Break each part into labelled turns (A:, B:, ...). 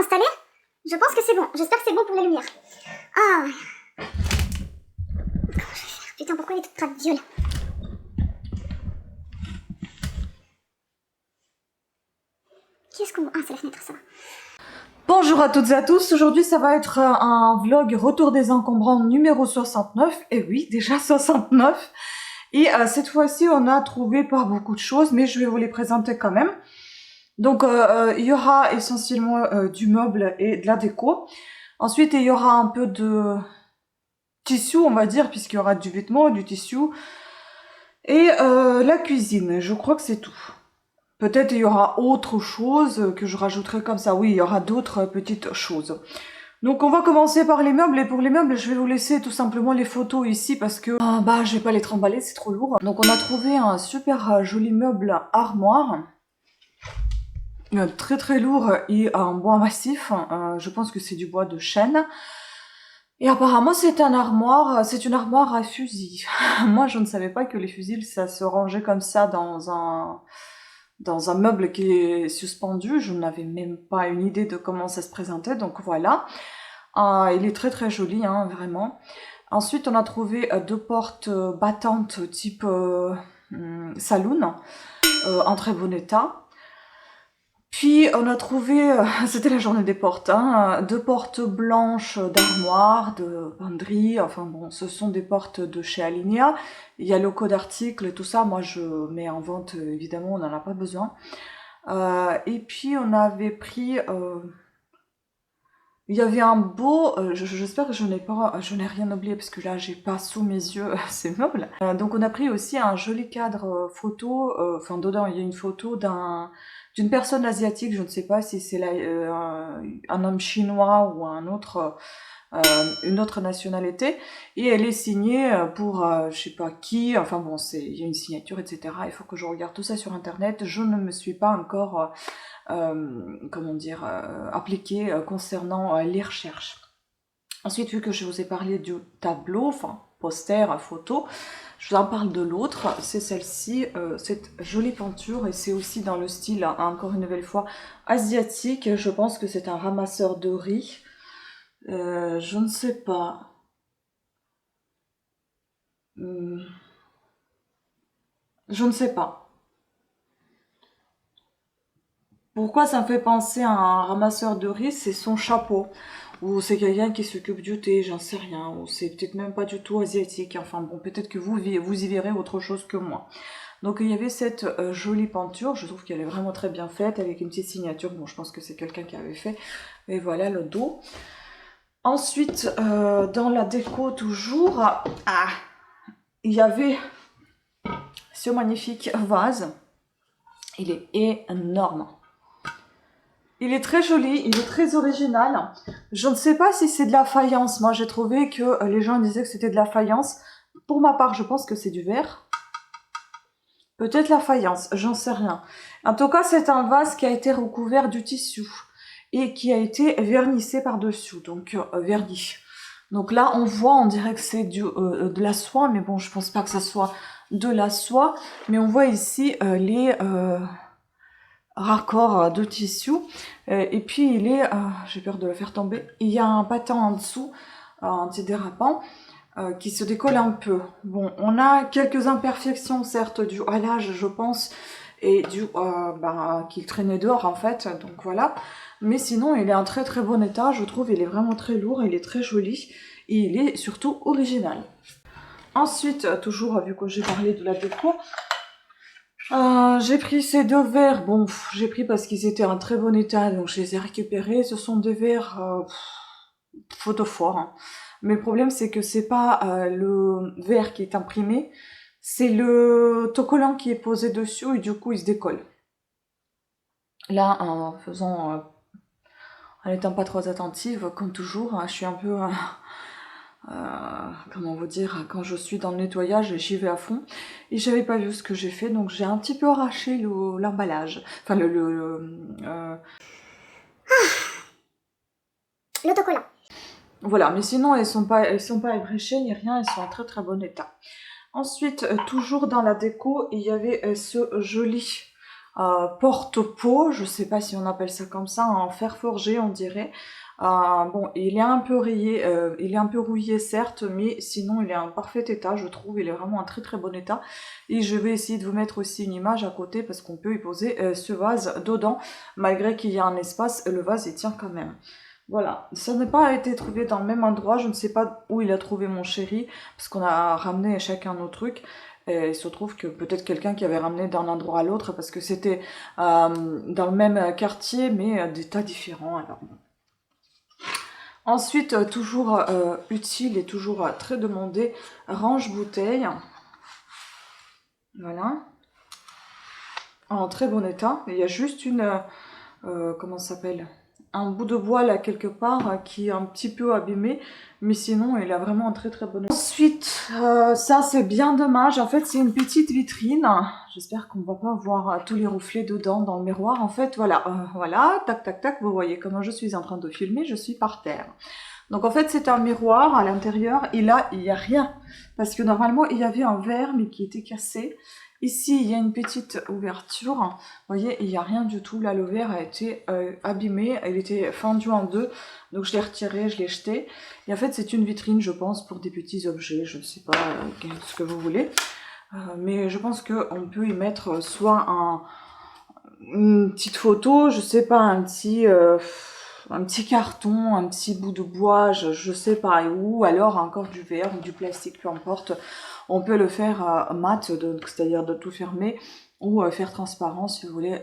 A: installé. Je pense que c'est bon. J'espère que c'est bon pour les lumières. Ah. Comment je vais faire? Putain, pourquoi elle est toute violette? Qu'est-ce qu'on... Ah, c'est la fenêtre, ça va.
B: Bonjour à toutes et à tous, aujourd'hui ça va être un vlog retour des encombrants numéro 69, et oui, déjà 69, et cette fois-ci on a trouvé pas beaucoup de choses, mais je vais vous les présenter quand même. Donc il y aura essentiellement du meuble et de la déco, ensuite il y aura un peu de tissu on va dire, puisqu'il y aura du vêtement, du tissu, et la cuisine, je crois que c'est tout. Peut-être il y aura autre chose que je rajouterai comme ça. Oui, il y aura d'autres petites choses. Donc on va commencer par les meubles. Et pour les meubles, je vais vous laisser tout simplement les photos ici parce que je vais pas les trimballer, c'est trop lourd. Donc on a trouvé un super joli meuble armoire. Très très lourd et en bois massif. Je pense que c'est du bois de chêne. Et apparemment c'est une armoire à fusils. Moi je ne savais pas que les fusils ça se rangeait comme ça dans un meuble qui est suspendu. Je n'avais même pas une idée de comment ça se présentait, donc voilà. Il est très très joli, hein, vraiment. Ensuite, on a trouvé deux portes battantes type saloon, en très bon état. Puis on a trouvé, c'était la journée des portes, hein, deux portes blanches d'armoire, de banderie, enfin bon, ce sont des portes de chez Alinea. Il y a le code article, tout ça, moi je mets en vente, évidemment, on n'en a pas besoin. Et puis on avait pris, il y avait un beau, j'espère que je n'ai rien oublié parce que là j'ai pas sous mes yeux ces meubles. Donc on a pris aussi un joli cadre photo, enfin dedans il y a une photo d'une personne asiatique, je ne sais pas si c'est un homme chinois ou une autre nationalité, et elle est signée pour je sais pas qui, enfin bon, il y a une signature, etc. Il faut que je regarde tout ça sur internet, je ne me suis pas encore appliquée concernant les recherches. Ensuite, vu que je vous ai parlé du tableau, enfin poster, photo, je vous en parle de l'autre, c'est celle-ci, cette jolie peinture, et c'est aussi dans le style, encore une nouvelle fois, asiatique. Je pense que c'est un ramasseur de riz. Je ne sais pas. Je ne sais pas. Pourquoi ça me fait penser à un ramasseur de riz? C'est son chapeau. Ou c'est quelqu'un qui s'occupe du thé, j'en sais rien. Ou c'est peut-être même pas du tout asiatique. Enfin bon, peut-être que vous y verrez autre chose que moi. Donc il y avait cette jolie peinture, je trouve qu'elle est vraiment très bien faite, avec une petite signature. Bon, je pense que c'est quelqu'un qui avait fait. Et voilà le dos. Ensuite, dans la déco toujours, il y avait ce magnifique vase. Il est énorme. Il est très joli, il est très original. Je ne sais pas si c'est de la faïence. Moi, j'ai trouvé que les gens disaient que c'était de la faïence. Pour ma part, je pense que c'est du verre. Peut-être la faïence, j'en sais rien. En tout cas, c'est un vase qui a été recouvert du tissu et qui a été vernissé par-dessus, donc verni. Donc là, on voit, on dirait que c'est de la soie, mais bon, je pense pas que ça soit de la soie. Mais on voit ici les raccords de tissu. Et puis il est, j'ai peur de le faire tomber, il y a un battant en dessous, antidérapant, qui se décolle un peu. Bon, on a quelques imperfections, certes, dues à l'âge, je pense, et dû qu'il traînait dehors, en fait, donc voilà. Mais sinon, il est en très très bon état, je trouve, il est vraiment très lourd, il est très joli, et il est surtout original. Ensuite, toujours, vu que j'ai parlé de la déco, j'ai pris ces deux verres, bon, j'ai pris parce qu'ils étaient en très bon état, donc je les ai récupérés. Ce sont des verres photophores, hein. Mais le problème, c'est que c'est pas le verre qui est imprimé, c'est le autocollant qui est posé dessus, et du coup, il se décolle. Là, en étant pas trop attentive, comme toujours, hein, je suis un peu... comment vous dire, quand je suis dans le nettoyage, j'y vais à fond, et j'avais pas vu ce que j'ai fait, donc j'ai un petit peu arraché l'emballage, enfin
A: L'autocollant.
B: voilà, mais sinon elles sont pas ébréchées ni rien, elles sont en très très bon état. Ensuite, toujours dans la déco, il y avait ce joli porte-pot, je sais pas si on appelle ça comme ça, en fer forgé on dirait. Bon, il est un peu rayé, il est un peu rouillé certes, mais sinon il est en parfait état, je trouve, il est vraiment en très très bon état. Et je vais essayer de vous mettre aussi une image à côté parce qu'on peut y poser ce vase dedans, malgré qu'il y a un espace, le vase il tient quand même. Voilà, ça n'a pas été trouvé dans le même endroit, je ne sais pas où il a trouvé mon chéri, parce qu'on a ramené chacun nos trucs. Et il se trouve que peut-être quelqu'un qui avait ramené d'un endroit à l'autre, parce que c'était dans le même quartier, mais des tas différents. Alors. Ensuite, toujours utile et toujours très demandé, range-bouteille. Voilà. En très bon état. Il y a juste une... comment ça s'appelle, un bout de bois là quelque part qui est un petit peu abîmé, mais sinon il a vraiment un très très bon état. Ensuite, ça c'est bien dommage, en fait c'est une petite vitrine, j'espère qu'on va pas voir tous les reflets dedans dans le miroir. En fait voilà, voilà, tac tac tac, vous voyez comment je suis en train de filmer, je suis par terre. Donc en fait c'est un miroir à l'intérieur et là il n'y a rien, parce que normalement il y avait un verre mais qui était cassé. Ici, il y a une petite ouverture. Vous voyez, il n'y a rien du tout. Là, le verre a été abîmé. Il était fendu en deux. Donc, je l'ai retiré, je l'ai jeté. Et en fait, c'est une vitrine, je pense, pour des petits objets. Je ne sais pas ce que vous voulez. Mais je pense qu'on peut y mettre soit une petite photo, je sais pas, un petit carton, un petit bout de bois, je sais pas, ou alors encore du verre ou du plastique, peu importe. On peut le faire mat, c'est-à-dire de tout fermer, ou faire transparent si vous voulez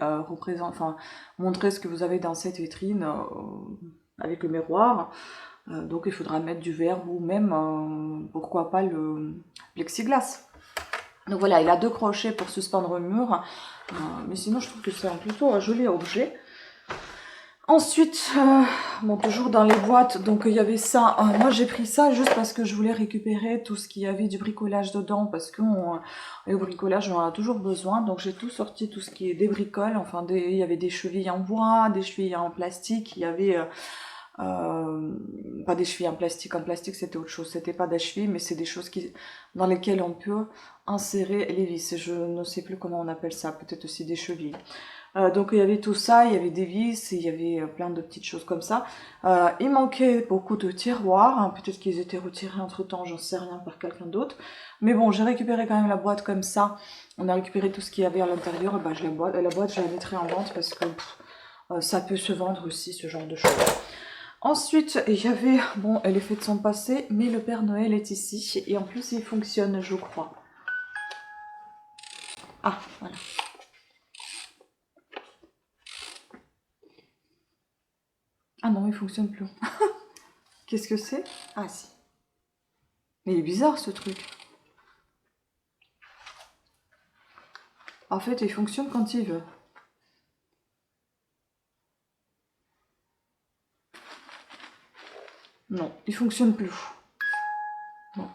B: montrer ce que vous avez dans cette vitrine avec le miroir. Donc il faudra mettre du verre ou même, pourquoi pas, le plexiglas. Donc voilà, il a 2 crochets pour suspendre au mur, mais sinon je trouve que c'est plutôt un joli objet. Ensuite, bon, toujours dans les boîtes, donc il y avait ça. Moi j'ai pris ça juste parce que je voulais récupérer tout ce qu'il y avait du bricolage dedans, parce que le bricolage on en a toujours besoin. Donc j'ai tout sorti, tout ce qui est des bricoles. Enfin, il y avait des chevilles en bois, des chevilles en plastique, il y avait pas des chevilles en plastique c'était autre chose, c'était pas des chevilles, mais c'est des choses dans lesquelles on peut insérer les vis. Je ne sais plus comment on appelle ça, peut-être aussi des chevilles. Donc il y avait tout ça, il y avait des vis, il y avait plein de petites choses comme ça. Il manquait beaucoup de tiroirs, hein, peut-être qu'ils étaient retirés entre temps, j'en sais rien, par quelqu'un d'autre. Mais bon, j'ai récupéré quand même la boîte comme ça. On a récupéré tout ce qu'il y avait à l'intérieur, bah, la boîte je la mettrai en vente parce que ça peut se vendre aussi, ce genre de choses. Ensuite, il y avait, bon, les fêtes sont passées, mais le Père Noël est ici, et en plus il fonctionne, je crois. Ah, voilà. Ah non, il fonctionne plus. Qu'est-ce que c'est? Ah si. Mais il est bizarre ce truc. En fait, il fonctionne quand il veut. Non, il fonctionne plus. Non.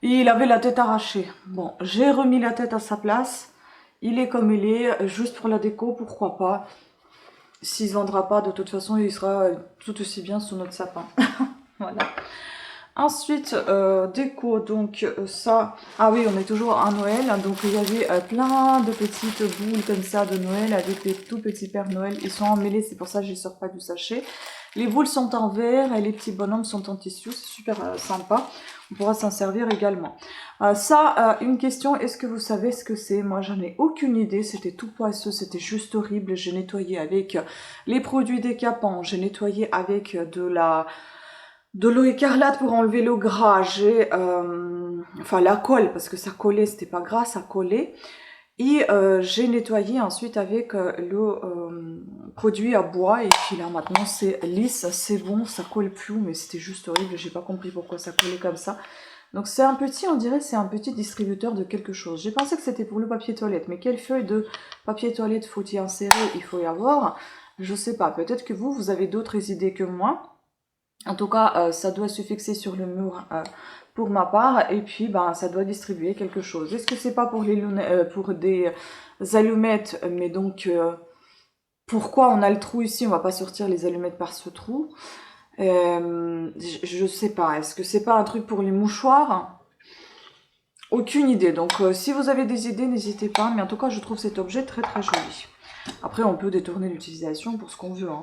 B: Et il avait la tête arrachée. Bon, j'ai remis la tête à sa place. Il est comme il est, juste pour la déco, pourquoi pas. S'il ne vendra pas, de toute façon, il sera tout aussi bien sous notre sapin. Voilà. Ensuite, déco, donc ça... Ah oui, on est toujours à Noël, donc il y avait plein de petites boules comme ça de Noël avec des tout petits Pères Noël. Ils sont emmêlés, c'est pour ça que je ne les sors pas du sachet. Les boules sont en verre et les petits bonhommes sont en tissu, c'est super sympa. On pourra s'en servir également. Une question, est-ce que vous savez ce que c'est? Moi, j'en ai aucune idée, c'était tout poisseux, c'était juste horrible. J'ai nettoyé avec les produits décapants, j'ai nettoyé avec de l'eau écarlate pour enlever le gras, j'ai la colle, parce que ça collait, c'était pas gras, ça collait. Et j'ai nettoyé ensuite avec le produit à bois, et puis là maintenant c'est lisse, c'est bon, ça colle plus, mais c'était juste horrible, j'ai pas compris pourquoi ça collait comme ça. Donc c'est un petit, on dirait c'est un petit distributeur de quelque chose. J'ai pensé que c'était pour le papier toilette, mais quelle feuille de papier toilette faut y insérer, il faut y avoir? Je sais pas, peut-être que vous avez d'autres idées que moi. En tout cas, ça doit se fixer sur le mur pour ma part, et puis ça doit distribuer quelque chose. Est-ce que c'est pas pour pour des allumettes? Mais donc, pourquoi on a le trou ici? On va pas sortir les allumettes par ce trou. Je sais pas. Est-ce que c'est pas un truc pour les mouchoirs? Aucune idée. Donc si vous avez des idées, n'hésitez pas. Mais en tout cas, je trouve cet objet très très joli. Après, on peut détourner l'utilisation pour ce qu'on veut. Hein.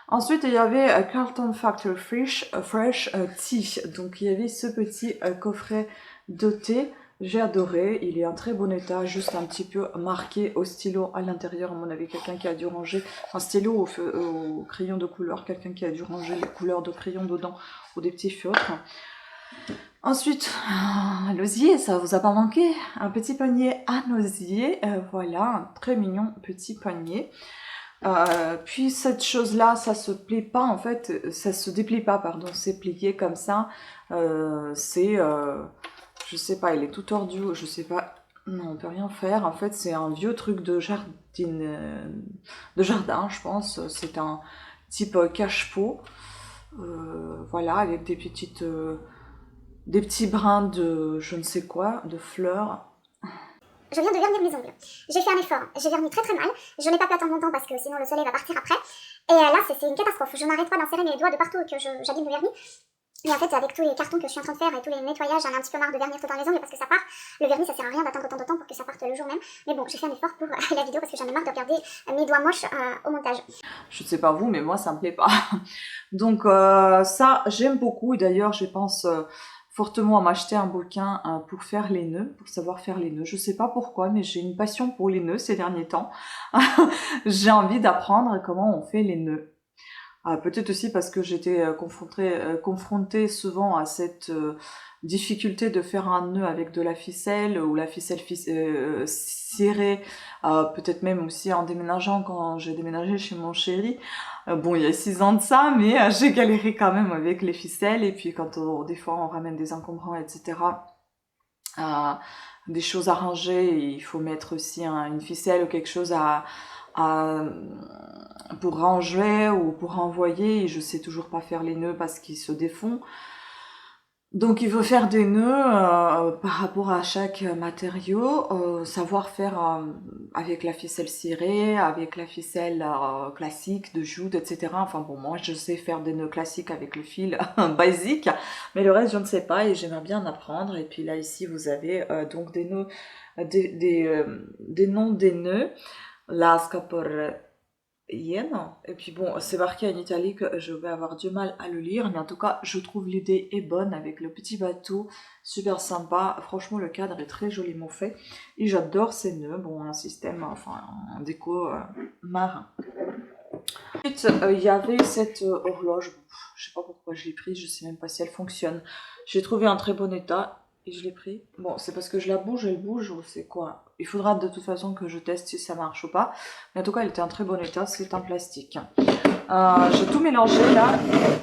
B: Ensuite, il y avait Carlton Factor Fresh Tea. Donc il y avait ce petit coffret de thé. J'ai adoré, il est en très bon état, juste un petit peu marqué au stylo à l'intérieur, à mon avis, quelqu'un qui a dû ranger un stylo au crayon de couleur, quelqu'un qui a dû ranger les couleurs de crayon dedans, ou des petits feutres. Ensuite, l'osier, ça vous a pas manqué, un petit panier à osier, voilà, un très mignon petit panier. Puis cette chose-là, ça se plie pas en fait, ça se déplie pas, pardon, c'est plié comme ça, je sais pas, il est tout tordu, je sais pas, non, on peut rien faire. En fait, c'est un vieux truc de jardin, je pense. C'est un type cache-pot, voilà, avec des petits brins de je ne sais quoi, de fleurs.
A: Je viens de vernir mes ongles. J'ai fait un effort, j'ai verni très très mal. Je n'ai pas pu attendre longtemps parce que sinon le soleil va partir après. Et là, c'est une catastrophe. Je n'arrête pas d'insérer mes doigts de partout que j'abîme le vernis. Et en fait, avec tous les cartons que je suis en train de faire et tous les nettoyages, j'en ai un petit peu marre de vernir tout dans les ongles parce que ça part. Le vernis, ça sert à rien d'attendre autant de temps pour que ça parte le jour même. Mais bon, j'ai fait un effort pour la vidéo parce que j'en ai marre de regarder mes doigts moches au montage.
B: Je ne sais pas vous, mais moi, ça me plaît pas. Donc ça, j'aime beaucoup. Et d'ailleurs, je pense fortement à m'acheter un bouquin pour faire les nœuds, pour savoir faire les nœuds. Je sais pas pourquoi, mais j'ai une passion pour les nœuds ces derniers temps. J'ai envie d'apprendre comment on fait les nœuds. Peut-être aussi parce que j'étais confrontée souvent à cette difficulté de faire un nœud avec de la ficelle ou la ficelle cirée, peut-être même aussi en déménageant quand j'ai déménagé chez mon chéri. Bon, il y a 6 ans de ça, mais j'ai galéré quand même avec les ficelles et puis quand des fois on ramène des encombrants, etc., des choses à ranger, il faut mettre aussi une ficelle ou quelque chose pour ranger ou pour envoyer, et je sais toujours pas faire les nœuds parce qu'ils se défont. Donc il faut faire des nœuds par rapport à chaque matériau, savoir faire avec la ficelle cirée, avec la ficelle classique de jute, etc. Enfin bon, moi je sais faire des nœuds classiques avec le fil basique, mais le reste je ne sais pas et j'aimerais bien en apprendre. Et puis là ici vous avez donc des nœuds, des noms des nœuds. La Scaporella. Et puis bon, c'est marqué en italique, je vais avoir du mal à le lire, mais en tout cas, je trouve l'idée est bonne avec le petit bateau, super sympa. Franchement, le cadre est très joliment fait et j'adore ces nœuds. Bon, un système, enfin, un déco marin. Ensuite, il y avait cette horloge, je sais pas pourquoi je l'ai prise, je sais même pas si elle fonctionne. J'ai trouvé en très bon état. Et je l'ai pris. Bon, c'est parce que je la bouge, elle bouge, ou c'est quoi? Il faudra de toute façon que je teste si ça marche ou pas. Mais en tout cas, elle était en très bon état, c'est en plastique. J'ai tout mélangé là,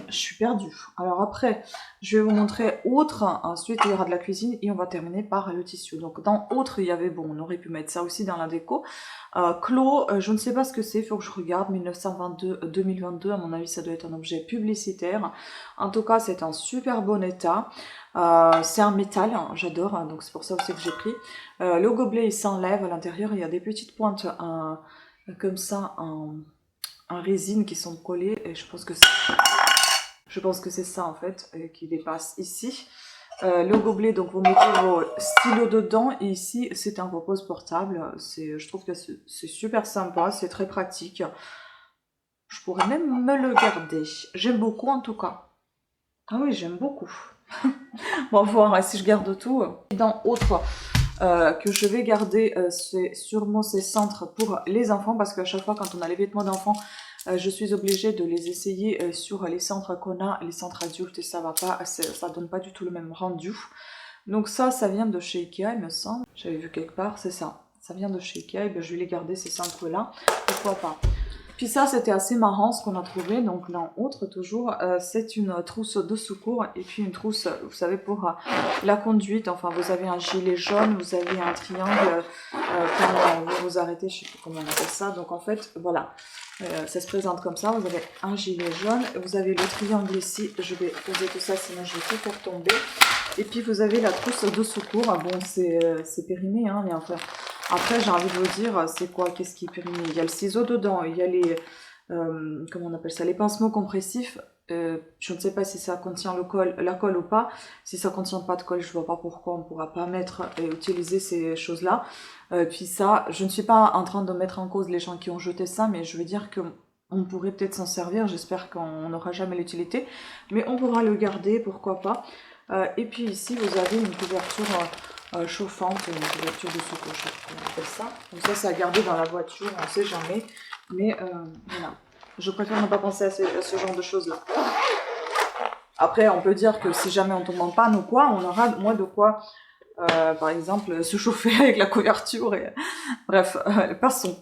B: je suis perdue. Alors après, je vais vous montrer autre. Ensuite, il y aura de la cuisine et on va terminer par le tissu. Donc dans autre, il y avait, bon, on aurait pu mettre ça aussi dans la déco. Clos, je ne sais pas ce que c'est, il faut que je regarde. 1922-2022, à mon avis, ça doit être un objet publicitaire. En tout cas, c'est en super bon état. C'est un métal, hein, j'adore, hein, donc c'est pour ça aussi que j'ai pris. Le gobelet il s'enlève, à l'intérieur il y a des petites pointes comme ça en résine qui sont collées et je pense que c'est ça en fait qui dépasse ici. Le gobelet, donc vous mettez vos stylos dedans et ici c'est un repose portable. Je trouve que c'est super sympa, c'est très pratique. Je pourrais même me le garder. J'aime beaucoup en tout cas. Ah oui, j'aime beaucoup. On va voir si je garde tout. Dans autre que je vais garder, c'est sûrement ces cintres pour les enfants parce qu'à chaque fois quand on a les vêtements d'enfants, je suis obligée de les essayer sur les cintres qu'on a, les cintres adultes, et ça va pas, ça donne pas du tout le même rendu. Donc ça vient de chez Ikea, il me semble. J'avais vu quelque part, c'est ça. Ça vient de chez Ikea, et bien je vais les garder ces cintres là. Pourquoi pas. Puis ça, c'était assez marrant ce qu'on a trouvé. Donc là, autre toujours, c'est une trousse de secours et puis une trousse, vous savez, pour la conduite. Enfin, vous avez un gilet jaune, vous avez un triangle quand vous vous arrêtez, je sais pas comment on appelle ça. Donc en fait, voilà, ça se présente comme ça. Vous avez un gilet jaune, vous avez le triangle ici. Je vais poser tout ça, sinon je vais tout faire tomber. Et puis vous avez la trousse de secours. Bon, c'est périmé, hein, mais enfin... Après, j'ai envie de vous dire, c'est quoi? Qu'est-ce qui est périmé? Il y a le ciseau dedans, il y a les... comment on appelle ça? Les pansements compressifs. Je ne sais pas si ça contient la colle ou pas. Si ça contient pas de colle, je vois pas pourquoi on pourra pas mettre et utiliser ces choses-là. Puis ça, je ne suis pas en train de mettre en cause les gens qui ont jeté ça, mais je veux dire que on pourrait peut-être s'en servir. J'espère qu'on n'aura jamais l'utilité, mais on pourra le garder, pourquoi pas. Et puis ici, vous avez une couverture chauffante, une couverture de sous-couche, on appelle ça. Donc ça, c'est à garder dans la voiture, on sait jamais. Mais voilà. Je préfère ne pas penser à ce genre de choses-là. Après, on peut dire que si jamais on tombe en panne ou quoi, on aura moins de quoi, par exemple, se chauffer avec la couverture. Et... Bref, passons.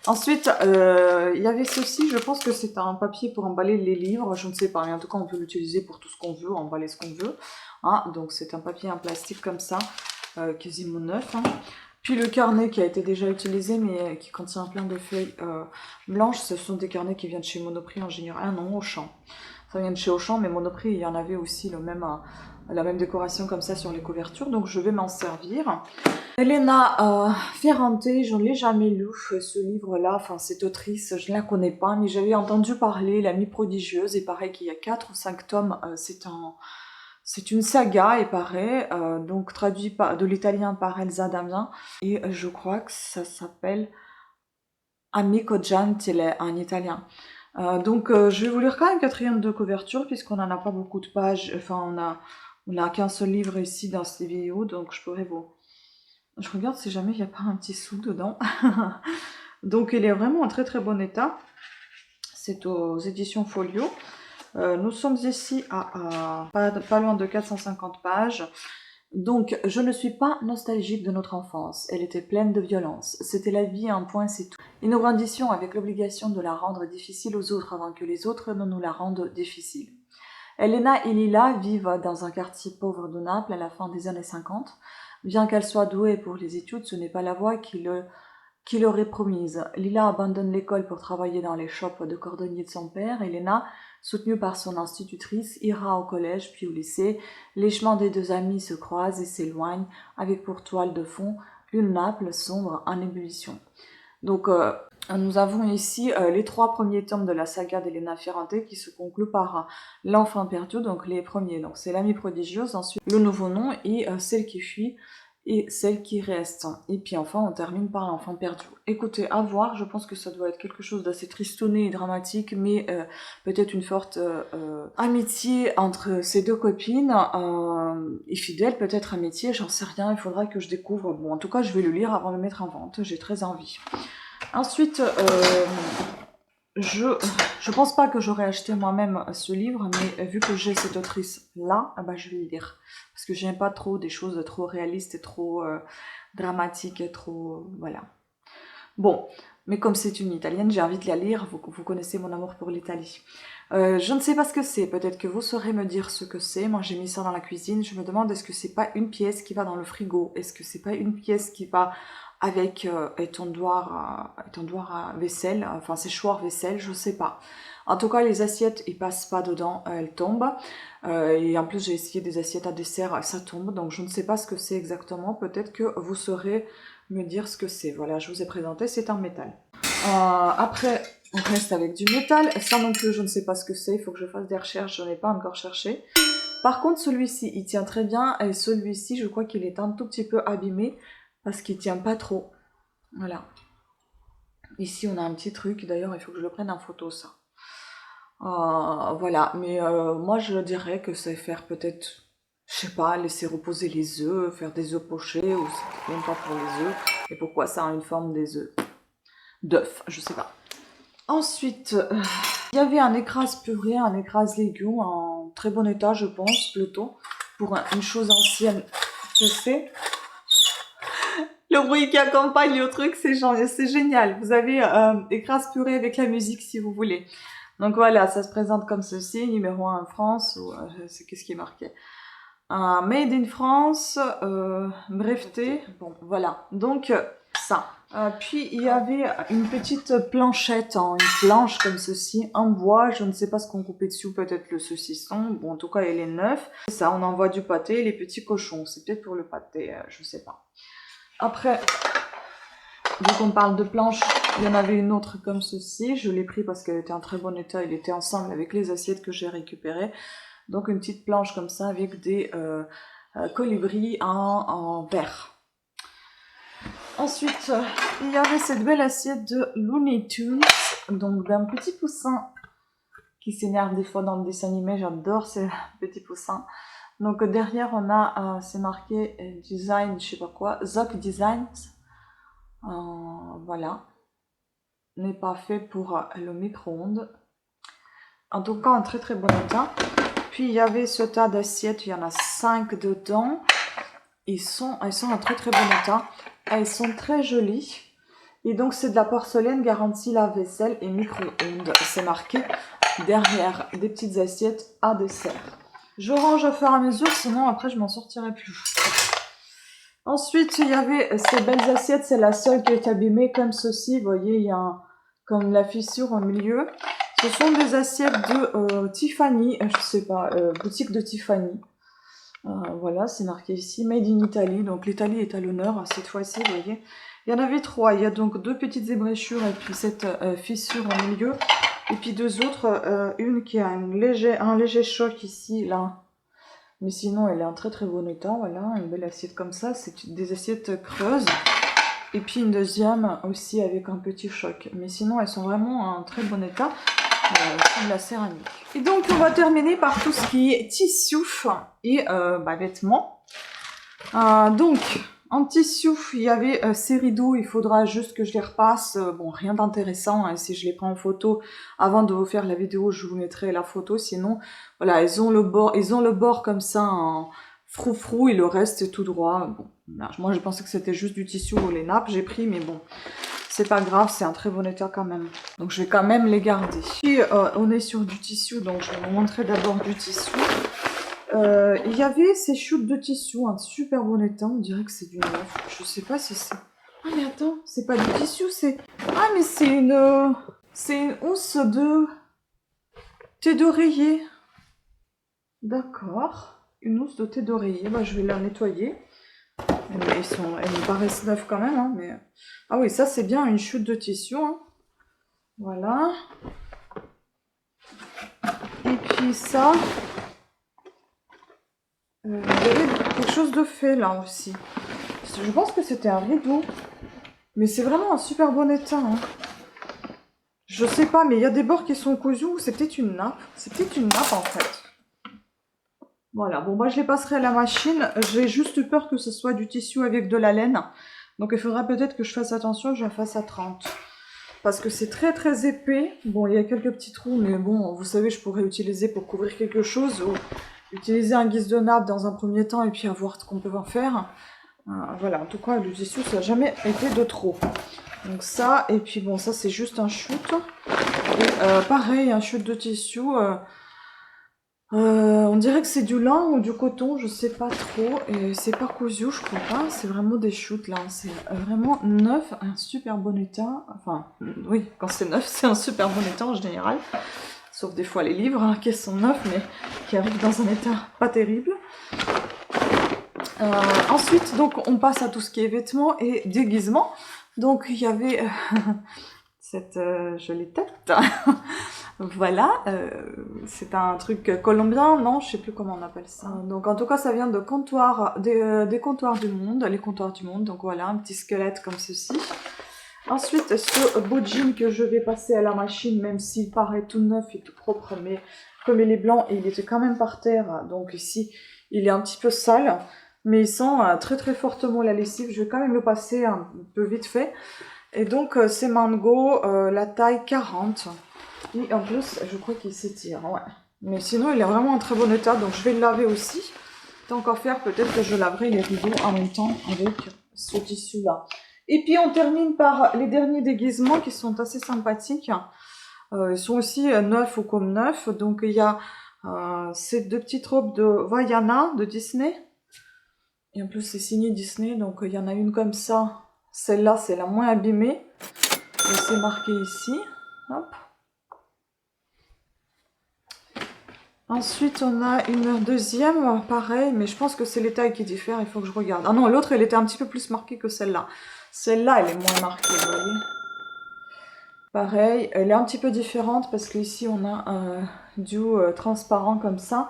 B: Ensuite, il y avait ceci, je pense que c'est un papier pour emballer les livres, je ne sais pas, mais en tout cas, on peut l'utiliser pour tout ce qu'on veut, emballer ce qu'on veut. Hein, donc, c'est un papier en plastique comme ça, quasiment neuf. Hein. Puis le carnet qui a été déjà utilisé, mais qui contient plein de feuilles blanches, ce sont des carnets qui viennent chez Monoprix en général. Ah non, Auchan. Ça vient de chez Auchan, mais Monoprix, il y en avait aussi la même décoration comme ça sur les couvertures, donc je vais m'en servir. Elena Ferrante, je ne l'ai jamais lu, ce livre-là, enfin cette autrice, je ne la connais pas, mais j'avais entendu parler, L'Amie prodigieuse, et pareil qu'il y a 4 ou 5 tomes, c'est une saga, il paraît, donc traduit de l'italien par Elsa Damien, et je crois que ça s'appelle Amico Gentile en italien. Donc je vais vous lire quand même 4e de couverture, puisqu'on n'en a pas beaucoup de pages, enfin on a qu'un seul livre ici dans cette vidéo, donc je pourrais vous... Je regarde si jamais il n'y a pas un petit sou dedans. Donc il est vraiment en très très bon état. C'est aux éditions Folio. Nous sommes ici à pas loin de 450 pages. Donc, je ne suis pas nostalgique de notre enfance. Elle était pleine de violence. C'était la vie, un point, c'est tout. Et nous grandissions avec l'obligation de la rendre difficile aux autres avant que les autres ne nous la rendent difficile. Elena et Lila vivent dans un quartier pauvre de Naples à la fin des années 50. Bien qu'elle soit douée pour les études, ce n'est pas la voie qui leur est promise. Lila abandonne l'école pour travailler dans les shops de cordonnier de son père. Elena, soutenue par son institutrice, ira au collège puis au lycée. Les chemins des deux amis se croisent et s'éloignent, avec pour toile de fond une Naples sombre en ébullition. Donc, nous avons ici les 3 premiers tomes de la saga d'Elena Ferrante qui se concluent par L'Enfant perdu, donc les premiers. Donc, c'est L'Amie prodigieuse, ensuite Le Nouveau Nom et Celle qui fuit et Celle qui reste. Et puis enfin, on termine par L'Enfant perdu. Écoutez, à voir, je pense que ça doit être quelque chose d'assez tristonné et dramatique, mais peut-être une forte amitié entre ces 2 copines, et fidèle peut-être amitié, j'en sais rien, il faudra que je découvre. Bon, en tout cas, je vais le lire avant de le mettre en vente, j'ai très envie. Ensuite, je pense pas que j'aurais acheté moi-même ce livre, mais vu que j'ai cette autrice-là, bah, je vais le lire. Parce que j'aime pas trop des choses trop réalistes et trop dramatiques et trop... voilà. Bon, mais comme c'est une italienne, j'ai envie de la lire, vous connaissez mon amour pour l'Italie. Je ne sais pas ce que c'est, peut-être que vous saurez me dire ce que c'est. Moi j'ai mis ça dans la cuisine, je me demande est-ce que c'est pas une pièce qui va dans le frigo, est-ce que c'est pas une pièce qui va avec étendoir à vaisselle, enfin séchoir vaisselle, je sais pas. En tout cas les assiettes ils passent pas dedans, elles tombent. Et en plus j'ai essayé des assiettes à dessert, ça tombe, donc je ne sais pas ce que c'est exactement, peut-être que vous saurez me dire ce que c'est. Voilà, je vous ai présenté, c'est en métal. Après, on reste avec du métal. Ça non plus, je ne sais pas ce que c'est. Il faut que je fasse des recherches, je n'ai pas encore cherché. Par contre, celui-ci, il tient très bien. Et celui-ci, je crois qu'il est un tout petit peu abîmé parce qu'il tient pas trop. Voilà. Ici, on a un petit truc. D'ailleurs, il faut que je le prenne en photo, ça. Voilà. Mais moi, je dirais que c'est faire peut-être... Je sais pas, laisser reposer les œufs, faire des œufs pochés, ou c'est même pas pour les œufs. Et pourquoi ça a une forme des œufs d'œufs, je sais pas. Ensuite, il y avait un écrase purée, un écrase légumes en très bon état, je pense, plutôt. Pour une chose ancienne, je sais. Le bruit qui accompagne le truc, c'est génial. Vous avez écrase purée avec la musique si vous voulez. Donc voilà, ça se présente comme ceci, numéro 1 en France, ou qu'est-ce qui est marqué? Made in France, breveté, bon voilà, donc ça. Puis il y avait une petite planchette, une planche comme ceci, en bois, je ne sais pas ce qu'on coupait dessus, peut-être le saucisson, bon en tout cas il est neuf. Ça, on envoie du pâté, les petits cochons, c'est peut-être pour le pâté, je sais pas. Après, vu qu'on parle de planche, Il y en avait une autre comme ceci. Je l'ai pris parce qu'elle était en très bon état. Il était ensemble avec les assiettes que j'ai récupérées. Donc une petite planche comme ça avec des colibris en verre. Ensuite, il y avait cette belle assiette de Looney Tunes, donc d'un petit poussin qui s'énerve des fois dans le dessin animé. J'adore ces petits poussins. Donc derrière, on a, c'est marqué design, je sais pas quoi, Zoc Designs. Voilà. N'est pas fait pour le micro-ondes. En tout cas, un très très bon état. Puis il y avait ce tas d'assiettes, il y en a 5 dedans. Elles sont en très très bon état. Elles sont très jolies. Et donc c'est de la porcelaine garantie lave-vaisselle et micro-ondes. C'est marqué derrière des petites assiettes à dessert. Je range au fur et à mesure, sinon après je m'en sortirai plus. Ensuite il y avait ces belles assiettes, c'est la seule qui est abîmée comme ceci. Vous voyez, il y a comme la fissure au milieu. Ce sont des assiettes de Tiffany, je sais pas, boutique de Tiffany. Voilà, c'est marqué ici, Made in Italy, donc l'Italie est à l'honneur cette fois-ci, vous voyez. Il y en avait 3, il y a donc 2 petites ébréchures et puis cette fissure au milieu. Et puis 2 autres, une qui a un léger choc ici, là. Mais sinon, elle est en très très bon état, voilà, une belle assiette comme ça, c'est des assiettes creuses. Et puis une deuxième aussi avec un petit choc. Mais sinon, elles sont vraiment en très bon état. C'est de la céramique. Et donc on va terminer par tout ce qui est tissu et vêtements. Donc en tissu, il y avait ces rideaux, il faudra juste que je les repasse. Bon, rien d'intéressant, hein. Si je les prends en photo avant de vous faire la vidéo, je vous mettrai la photo. Sinon, voilà, ils ont le bord comme ça en froufrou et le reste est tout droit. Bon, moi je pensais que c'était juste du tissu ou les nappes, j'ai pris, mais bon. C'est pas grave, c'est un très bon état quand même. Donc je vais quand même les garder. Puis on est sur du tissu, donc je vais vous montrer d'abord du tissu. Il y avait ces chutes de tissu, un super bon état, on dirait que c'est du neuf. Je sais pas si c'est... Ah mais attends, c'est pas du tissu, c'est... Ah mais c'est une... c'est une housse de... thé d'oreiller. D'accord. Une housse de thé d'oreiller, bah, je vais la nettoyer. Elles me paraissent neuves quand même, hein, mais... Ah oui, ça c'est bien une chute de tissu, hein. Voilà. Et puis ça... il y avait quelque chose de fait là aussi. Je pense que c'était un rideau. Mais c'est vraiment un super bon état, hein. Je sais pas, mais il y a des bords qui sont cousus, c'est peut-être une nappe. C'est peut-être une nappe en fait. Voilà, bon moi je les passerai à la machine. J'ai juste peur que ce soit du tissu avec de la laine. Donc il faudra peut-être que je fasse attention, que je la fasse à 30. Parce que c'est très très épais. Bon, il y a quelques petits trous, mais bon, vous savez, je pourrais utiliser pour couvrir quelque chose. Ou utiliser un guise de nappe dans un premier temps et puis voir ce qu'on peut en faire. Voilà, en tout cas, le tissu, ça n'a jamais été de trop. Donc ça, et puis bon, ça c'est juste un shoot. Et pareil, un shoot de tissu... on dirait que c'est du lin ou du coton, je sais pas trop. Et c'est pas cousu, je crois pas. C'est vraiment des shoots là. C'est vraiment neuf, un super bon état. Enfin, oui, quand c'est neuf, c'est un super bon état en général. Sauf des fois les livres hein, qui sont neufs, mais qui arrivent dans un état pas terrible. Ensuite, donc, on passe à tout ce qui est vêtements et déguisements. Donc, il y avait cette jolie tête. Voilà, c'est un truc colombien, non, je sais plus comment on appelle ça. Donc en tout cas, ça vient de comptoirs, des comptoirs du monde, les comptoirs du monde. Donc voilà, un petit squelette comme ceci. Ensuite, ce beau jean que je vais passer à la machine, même s'il paraît tout neuf et tout propre, mais comme il est blanc et il était quand même par terre, donc ici, il est un petit peu sale, mais il sent très très fortement la lessive. Je vais quand même le passer un peu vite fait. Et donc, c'est Mango, la taille 40. Et en plus, je crois qu'il s'étire, ouais. Mais sinon, il est vraiment en très bon état, donc je vais le laver aussi. Tant qu'à faire, peut-être que je laverai les rideaux en même temps avec ce tissu-là. Et puis, on termine par les derniers déguisements qui sont assez sympathiques. Ils sont aussi neufs ou comme neufs. Donc, il y a ces 2 petites robes de Vaiana de Disney. Et en plus, c'est signé Disney, donc il y en a une comme ça. Celle-là, c'est la moins abîmée. Et c'est marqué ici. Hop. Ensuite, on a une deuxième, pareil, mais je pense que c'est les tailles qui diffèrent, il faut que je regarde. Ah non, l'autre, elle était un petit peu plus marquée que celle-là. Celle-là, elle est moins marquée, vous voyez. Pareil, elle est un petit peu différente parce qu'ici on a du transparent comme ça,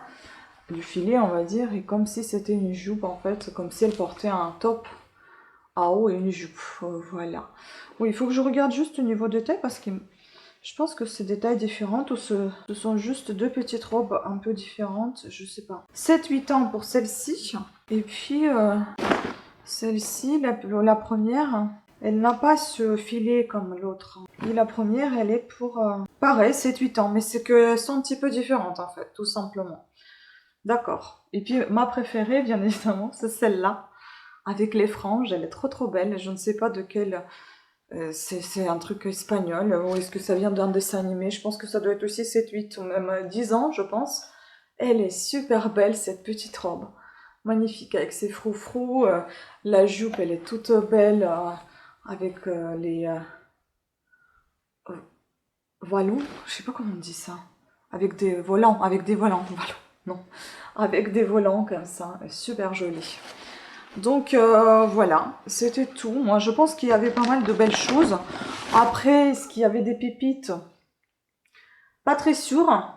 B: du filet on va dire, et comme si c'était une jupe en fait, comme si elle portait un top à haut et une jupe, voilà. Oui, il faut que je regarde juste au niveau des tailles parce que je pense que c'est des tailles différentes ou ce sont juste deux petites robes un peu différentes, je sais pas. 7-8 ans pour celle-ci, et puis celle-ci, la première, elle n'a pas ce filet comme l'autre. Et la première, elle est pour, pareil, 7-8 ans, mais c'est qu'elles sont un petit peu différentes en fait, tout simplement. D'accord. Et puis ma préférée, bien évidemment, c'est celle-là, avec les franges, elle est trop belle, je ne sais pas de quelle... c'est un truc espagnol, ou est-ce que ça vient d'un dessin animé? Je pense que ça doit être aussi 7-8 ou même 10 ans, je pense. Elle est super belle, cette petite robe. Magnifique, avec ses froufrous. La jupe, elle est toute belle, avec les vallons. Je sais pas comment on dit ça. Avec des volants, vallons, non. Avec des volants comme ça, super jolie. Donc voilà, c'était tout. Moi, je pense qu'il y avait pas mal de belles choses. Après, est-ce qu'il y avait des pépites? Pas très sûr.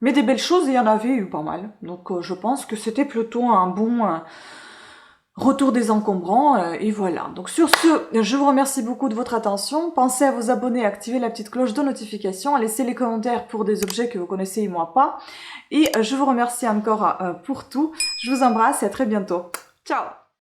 B: Mais des belles choses, il y en avait eu pas mal. Donc je pense que c'était plutôt un bon retour des encombrants. Et voilà. Donc sur ce, je vous remercie beaucoup de votre attention. Pensez à vous abonner, à activer la petite cloche de notification, à laisser les commentaires pour des objets que vous connaissez et moi pas. Et je vous remercie encore pour tout. Je vous embrasse et à très bientôt. Ciao!